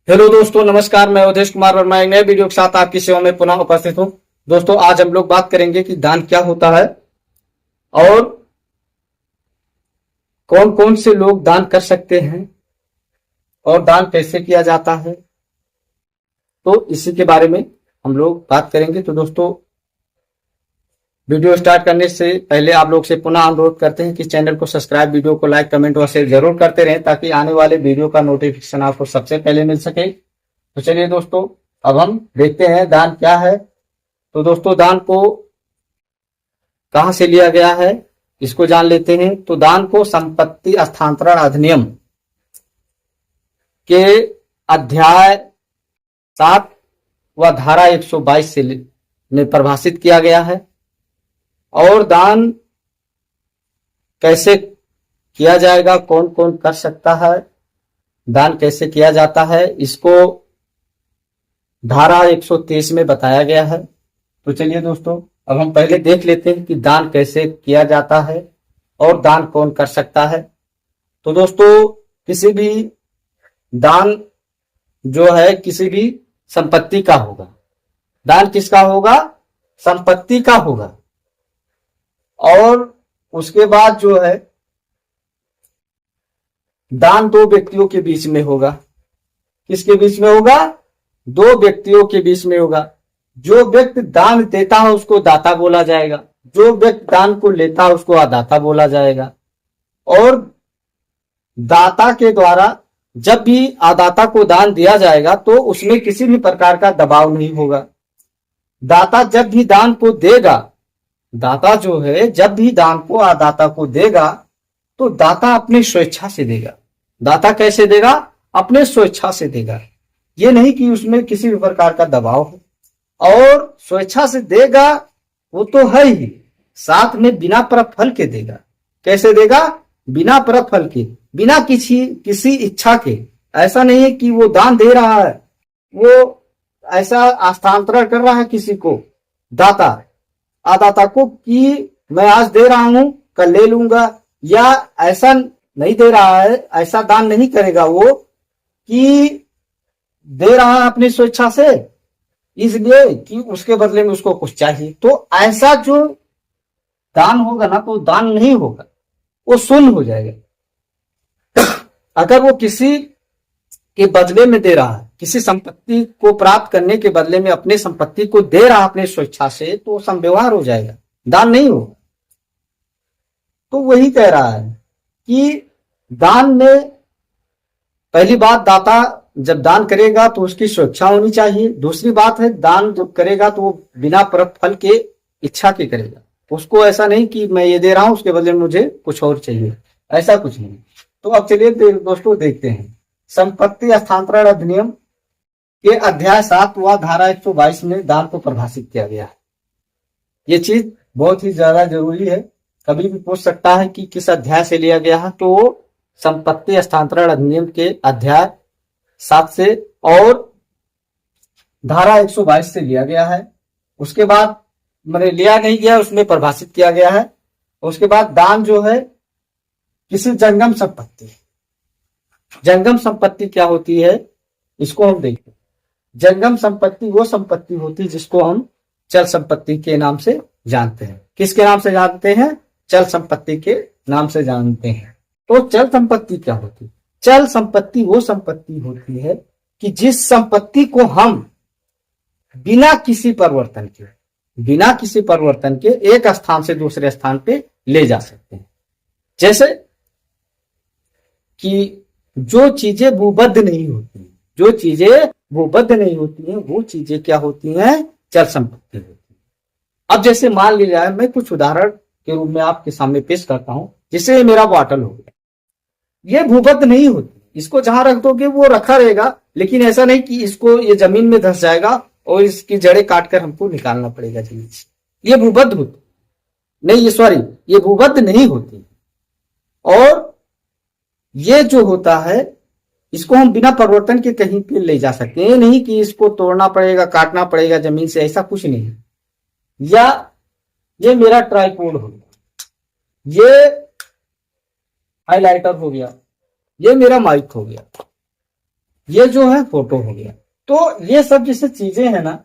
Hello दोस्तों, नमस्कार। मैं अवधेश कुमार वर्मा एक नए वीडियो के साथ आपकी सेवा में पुनः उपस्थित हूं। दोस्तों, आज हम लोग बात करेंगे कि दान क्या होता है और कौन कौन से लोग दान कर सकते हैं और दान कैसे किया जाता है। तो इसी के बारे में हम लोग बात करेंगे। तो दोस्तों, वीडियो स्टार्ट करने से पहले आप लोग से पुनः अनुरोध करते हैं कि चैनल को सब्सक्राइब, वीडियो को लाइक, कमेंट और शेयर जरूर करते रहें ताकि आने वाले वीडियो का नोटिफिकेशन आपको सबसे पहले मिल सके। तो चलिए दोस्तों, अब हम देखते हैं दान क्या है। तो दोस्तों, दान को कहां से लिया गया है इसको जान लेते हैं। तो दान को संपत्ति हस्तांतरण अधिनियम के अध्याय 7 व धारा 122 से में परिभाषित किया गया है। और दान कैसे किया जाएगा, कौन कौन कर सकता है, दान कैसे किया जाता है, इसको धारा 123 में बताया गया है। तो चलिए दोस्तों, अब हम पहले देख लेते हैं कि दान कैसे किया जाता है और दान कौन कर सकता है। तो दोस्तों, किसी भी दान जो है किसी भी संपत्ति का होगा। दान किसका होगा? संपत्ति का होगा। और उसके बाद जो है दान दो व्यक्तियों के बीच में होगा। किसके बीच में होगा? दो व्यक्तियों के बीच में होगा। जो व्यक्ति दान देता है उसको दाता बोला जाएगा, जो व्यक्ति दान को लेता है उसको अदाता बोला जाएगा। और दाता के द्वारा जब भी अदाता को दान दिया जाएगा तो उसमें किसी भी प्रकार का दबाव नहीं होगा। दाता जब भी दान को देगा, दाता जो है जब भी दान को अदाता को देगा तो दाता अपनी स्वेच्छा से देगा। दाता कैसे देगा? अपने स्वेच्छा से देगा। ये नहीं कि उसमें किसी भी प्रकार का दबाव हो। और स्वेच्छा से देगा वो तो है ही, साथ में बिना परफल के देगा। कैसे देगा? बिना परफल के, बिना किसी इच्छा के। ऐसा नहीं है कि वो दान दे रहा है, वो ऐसा हस्तांतरण कर रहा है किसी को, दाता अदाता को, कि मैं आज दे रहा हूं कल ले लूंगा, या ऐसा नहीं दे रहा है। ऐसा दान नहीं करेगा वो कि दे रहा है अपनी स्वेच्छा से इसलिए कि उसके बदले में उसको कुछ चाहिए। तो ऐसा जो दान होगा ना, तो दान नहीं होगा, वो शून्य हो जाएगा। अगर वो किसी के बदले में दे रहा है, किसी संपत्ति को प्राप्त करने के बदले में अपने संपत्ति को दे रहा है अपने स्वेच्छा से, तो संव्यवहार हो जाएगा, दान नहीं होगा। तो वही कह रहा है कि दान में पहली बात, दाता जब दान करेगा तो उसकी स्वेच्छा होनी चाहिए। दूसरी बात है, दान जब करेगा तो वो बिना फल के इच्छा के करेगा। उसको ऐसा नहीं कि मैं ये दे रहा हूं उसके बदले में मुझे कुछ और चाहिए, ऐसा कुछ नहीं। तो अब चलिए दोस्तों देखते हैं संपत्ति हस्तांतरण अधिनियम के अध्याय 7 व धारा 122 में दान को परिभाषित किया गया है। ये चीज बहुत ही ज्यादा जरूरी है, कभी भी पूछ सकता है कि किस अध्याय से लिया गया है। तो संपत्ति हस्तांतरण अधिनियम के अध्याय 7 से और धारा 122 से लिया गया है। उसके बाद मैंने लिया नहीं गया, उसमें परिभाषित किया गया है। उसके बाद दान जो है किसी जंगम संपत्ति, जंगम संपत्ति क्या होती है इसको हम देखते हैं। जंगम संपत्ति वो संपत्ति होती है जिसको हम चल संपत्ति के नाम से जानते हैं। किसके नाम से जानते हैं? चल संपत्ति के नाम से जानते हैं। तो चल संपत्ति क्या होती है? चल संपत्ति वो संपत्ति होती है कि जिस संपत्ति को हम बिना किसी परिवर्तन के एक स्थान से दूसरे स्थान पे ले जा सकते हैं। जैसे कि जो चीजें भूबद्ध नहीं होती, वो चीजें क्या होती हैं? चल संपत्ति होती है। अब जैसे मान लीजिए, मैं कुछ उदाहरण के रूप में आपके सामने पेश करता हूं। जैसे मेरा बॉटल हो गया, ये भूबद्ध नहीं होती, इसको जहां रख दोगे वो रखा रहेगा, लेकिन ऐसा नहीं कि इसको ये जमीन में धंस जाएगा और इसकी जड़ें काटकर हमको निकालना पड़ेगा जमीन से। ये भूबद्ध होती नहीं, ये भूबद्ध नहीं होती। और ये जो होता है इसको हम बिना परिवर्तन के कहीं पे ले जा सकते हैं। नहीं कि इसको तोड़ना पड़ेगा, काटना पड़ेगा जमीन से, ऐसा कुछ नहीं है। या ये मेरा ट्राइपॉड हो गया, ये हाइलाइटर हो गया, ये मेरा माइक हो गया। ये जो है फोटो हो गया। तो ये सब जैसे चीजें हैं ना,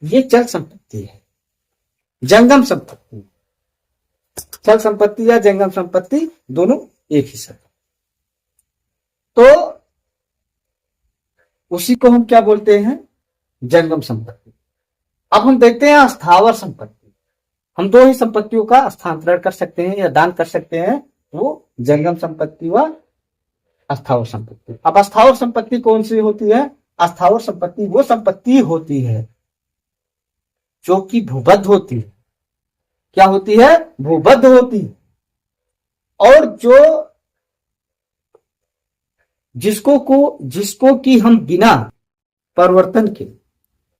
ये चल संपत्ति है, जंगम संपत्ति। चल संपत्ति या जंगम संपत्ति दोनों एक ही सब। तो उसी को हम क्या बोलते हैं, जंगम संपत्ति। अब हम देखते हैं अस्थावर संपत्ति। हम दो ही संपत्तियों का स्थानांतरण कर सकते हैं या दान कर सकते हैं, वो जंगम संपत्ति व अस्थावर संपत्ति। अब अस्थावर संपत्ति कौन सी होती है? अस्थावर संपत्ति वो संपत्ति होती है जो कि भूबद्ध होती है। क्या होती है? भूबद्ध होती है। और जो जिसको कि हम बिना परिवर्तन के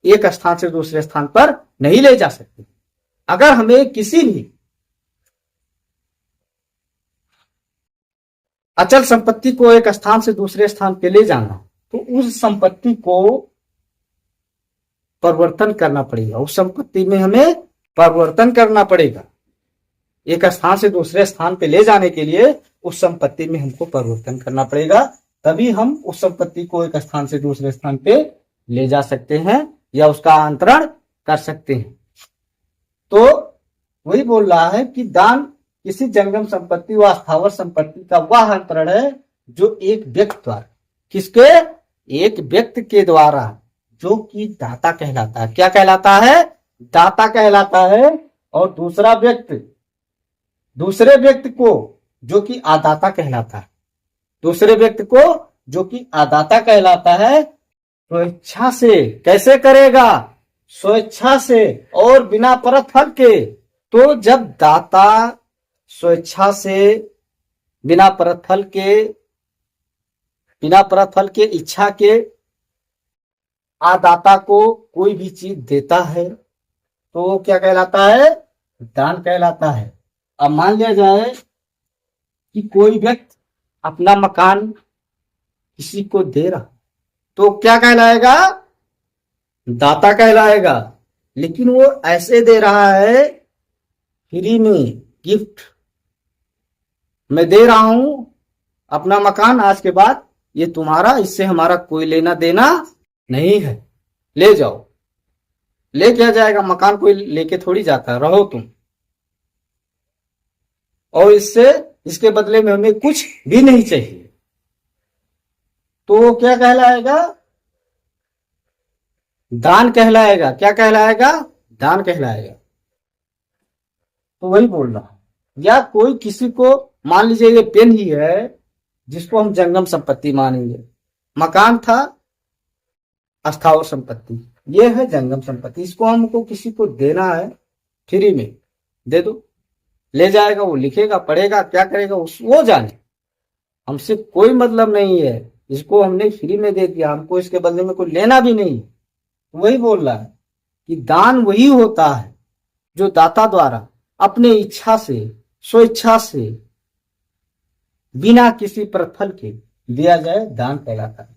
एक स्थान से दूसरे स्थान पर नहीं ले जा सकते। अगर हमें किसी भी अचल संपत्ति को एक स्थान से दूसरे स्थान पे ले जाना, तो उस संपत्ति को परिवर्तन करना पड़ेगा। उस संपत्ति में हमें परिवर्तन करना पड़ेगा। एक स्थान से दूसरे स्थान पे ले जाने के लिए उस संपत्ति में हमको परिवर्तन करना पड़ेगा, तभी हम उस संपत्ति को एक स्थान से दूसरे स्थान पे ले जा सकते हैं या उसका अंतरण कर सकते हैं। तो वही बोल रहा है कि दान किसी जंगम संपत्ति व अस्थावर संपत्ति का वह अंतरण है जो एक व्यक्ति द्वारा, किसके? एक व्यक्ति के द्वारा, जो कि दाता कहलाता है। क्या कहलाता है? दाता कहलाता है। और दूसरे व्यक्ति को जो कि आदाता कहलाता है। दूसरे व्यक्ति को जो कि आदाता कहलाता है, स्वेच्छा से। कैसे करेगा? स्वेच्छा से और बिना प्रतिफल के। तो जब दाता स्वेच्छा से बिना प्रतिफल के इच्छा के आदाता को कोई भी चीज देता है, तो वो क्या कहलाता है? दान कहलाता है। अब मान लिया जाए कि कोई व्यक्ति अपना मकान किसी को दे रहा, तो क्या कहलाएगा? दाता कहलाएगा। लेकिन वो ऐसे दे रहा है, फ्री में, गिफ्ट मैं दे रहा हूं अपना मकान, आज के बाद ये तुम्हारा, इससे हमारा कोई लेना देना नहीं है, ले जाओ। ले क्या जाएगा? मकान कोई लेके थोड़ी जाता, रहो तुम, और इसके बदले में हमें कुछ भी नहीं चाहिए। तो क्या कहलाएगा? दान कहलाएगा। क्या कहलाएगा? दान कहलाएगा। तो वही बोल रहा हूं। या कोई किसी को, मान लीजिए ये पेन ही है जिसको हम जंगम संपत्ति मानेंगे, मकान था अस्थावर संपत्ति, ये है जंगम संपत्ति। इसको हमको किसी को देना है, फ्री में दे दो, ले जाएगा, वो लिखेगा, पढ़ेगा, क्या करेगा वो जाने, हमसे कोई मतलब नहीं है। इसको हमने फ्री में दे दिया, हमको इसके बदले में कोई लेना भी नहीं। वही बोल रहा है कि दान वही होता है जो दाता द्वारा अपने इच्छा से, स्वेच्छा से, बिना किसी प्रतिफल के दिया जाए, दान कहलाता है।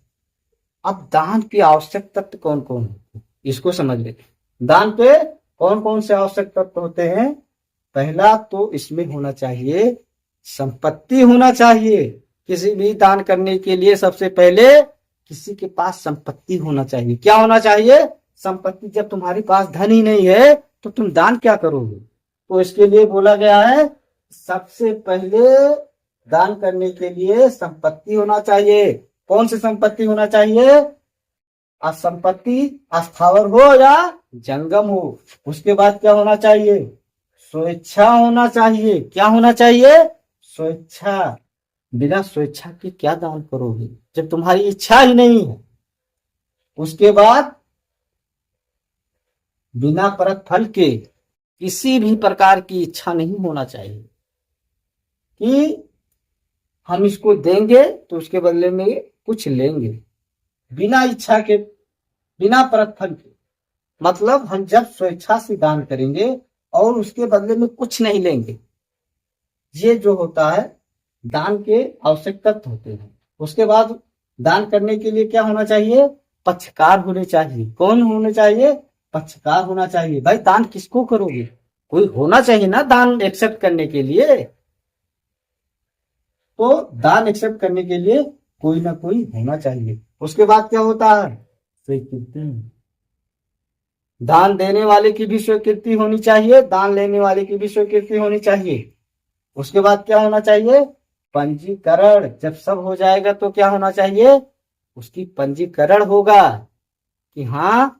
अब दान के आवश्यक तत्व कौन कौन है, इसको समझ लेते। दान पे कौन कौन से आवश्यक तत्व होते हैं? पहला तो इसमें होना चाहिए संपत्ति होना चाहिए। किसी भी दान करने के लिए सबसे पहले किसी के पास संपत्ति होना चाहिए। क्या होना चाहिए? संपत्ति। जब तुम्हारे पास धन ही नहीं है तो तुम दान क्या करोगे? तो इसके लिए बोला गया है सबसे पहले दान करने के लिए संपत्ति होना चाहिए। कौन सी संपत्ति होना चाहिए? संपत्ति अस्थावर हो या जंगम हो। उसके बाद क्या होना चाहिए? स्वेच्छा होना चाहिए। क्या होना चाहिए? स्वेच्छा। बिना स्वेच्छा के क्या दान करोगे जब तुम्हारी इच्छा ही नहीं है। उसके बाद बिना प्रतिफल के, किसी भी प्रकार की इच्छा नहीं होना चाहिए कि हम इसको देंगे तो उसके बदले में कुछ लेंगे। बिना इच्छा के, बिना प्रतिफल के, मतलब हम जब स्वेच्छा से दान करेंगे और उसके बदले में कुछ नहीं लेंगे। ये जो होता है दान के आवश्यक तत्व होते हैं। उसके बाद दान करने के लिए क्या होना चाहिए? पक्षकार होने चाहिए। कौन होने चाहिए? पक्षकार होना चाहिए। भाई दान किसको करोगे? कोई होना चाहिए ना दान एक्सेप्ट करने के लिए। तो दान एक्सेप्ट करने के लिए कोई ना कोई होना चाहिए। उसके बाद क्या होता है? स्वीकृति। दान देने वाले की भी स्वीकृति होनी चाहिए, दान लेने वाले की भी स्वीकृति होनी चाहिए। उसके बाद क्या होना चाहिए? पंजीकरण। जब सब हो जाएगा तो क्या होना चाहिए? उसकी पंजीकरण होगा कि हाँ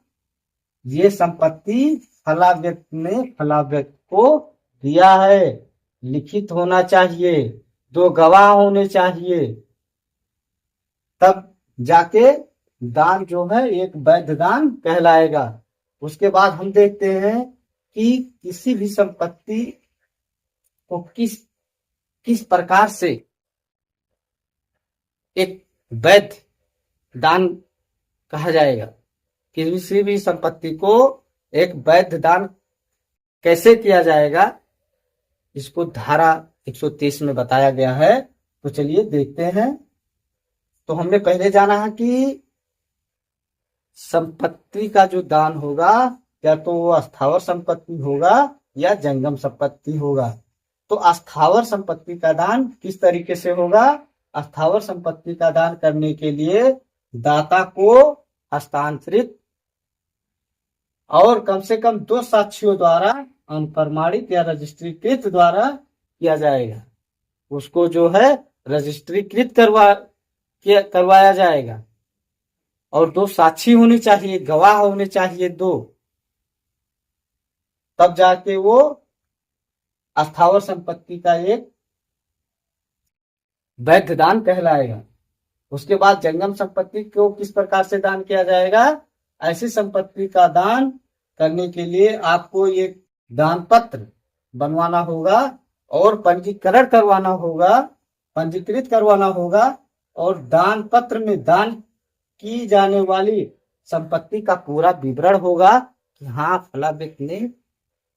ये संपत्ति फला व्यक्ति ने फला व्यक्ति को दिया है, लिखित होना चाहिए, 2 गवाह होने चाहिए, तब जाके दान जो है एक वैध दान कहलाएगा। उसके बाद हम देखते हैं कि किसी भी संपत्ति को किस प्रकार से एक वैध दान कहा जाएगा। किसी भी संपत्ति को एक वैध दान कैसे किया जाएगा, इसको धारा 130 में बताया गया है। तो चलिए देखते हैं। तो हमने पहले जाना है कि संपत्ति का जो दान होगा या तो वो स्थावर संपत्ति होगा या जंगम संपत्ति होगा। तो स्थावर संपत्ति का दान किस तरीके से होगा? स्थावर संपत्ति का दान करने के लिए दाता को हस्तांतरित और कम से कम 2 साक्षियों द्वारा अनप्रमाणित या रजिस्ट्रीकृत द्वारा किया जाएगा। उसको जो है रजिस्ट्रीकृत करवाया जाएगा और 2 साक्षी होने चाहिए, गवाह होने चाहिए 2, तब जाके वो स्थावर संपत्ति का एक वैध दान कहलाएगा। उसके बाद जंगम संपत्ति को किस प्रकार से दान किया जाएगा? ऐसी संपत्ति का दान करने के लिए आपको एक दान पत्र बनवाना होगा और पंजीकरण करवाना होगा, पंजीकृत करवाना होगा और दान पत्र में दान की जाने वाली संपत्ति का पूरा विवरण होगा कि हाँ फला व्यक्ति ने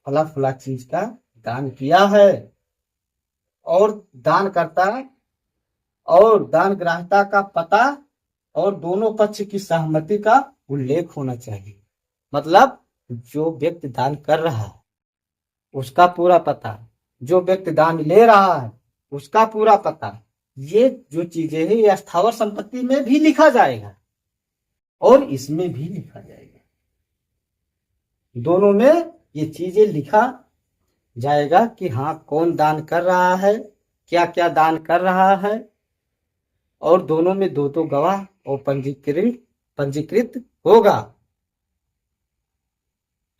फला फला चीज का दान किया है और दानकर्ता और दान ग्राह्यता का पता और दोनों पक्ष की सहमति का उल्लेख होना चाहिए। मतलब जो व्यक्ति दान कर रहा है उसका पूरा पता, जो व्यक्ति दान ले रहा है उसका पूरा पता, ये जो चीजें हैं ये स्थावर संपत्ति में भी लिखा जाएगा और इसमें भी लिखा जाएगा। दोनों में ये चीजें लिखा जाएगा कि हाँ कौन दान कर रहा है, क्या क्या दान कर रहा है और दोनों में 2 गवाह और पंजीकृत होगा।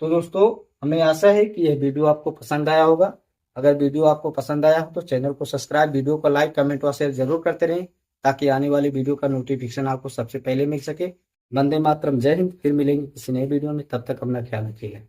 तो दोस्तों हमें आशा है कि यह वीडियो आपको पसंद आया होगा। अगर वीडियो आपको पसंद आया हो तो चैनल को सब्सक्राइब, वीडियो को लाइक, कमेंट और शेयर जरूर करते रहें ताकि आने वाली वीडियो का नोटिफिकेशन आपको सबसे पहले मिल सके। वंदे मातरम, जय हिंद। फिर मिलेंगे किसी नए वीडियो में, तब तक अपना ख्याल रखिएगा।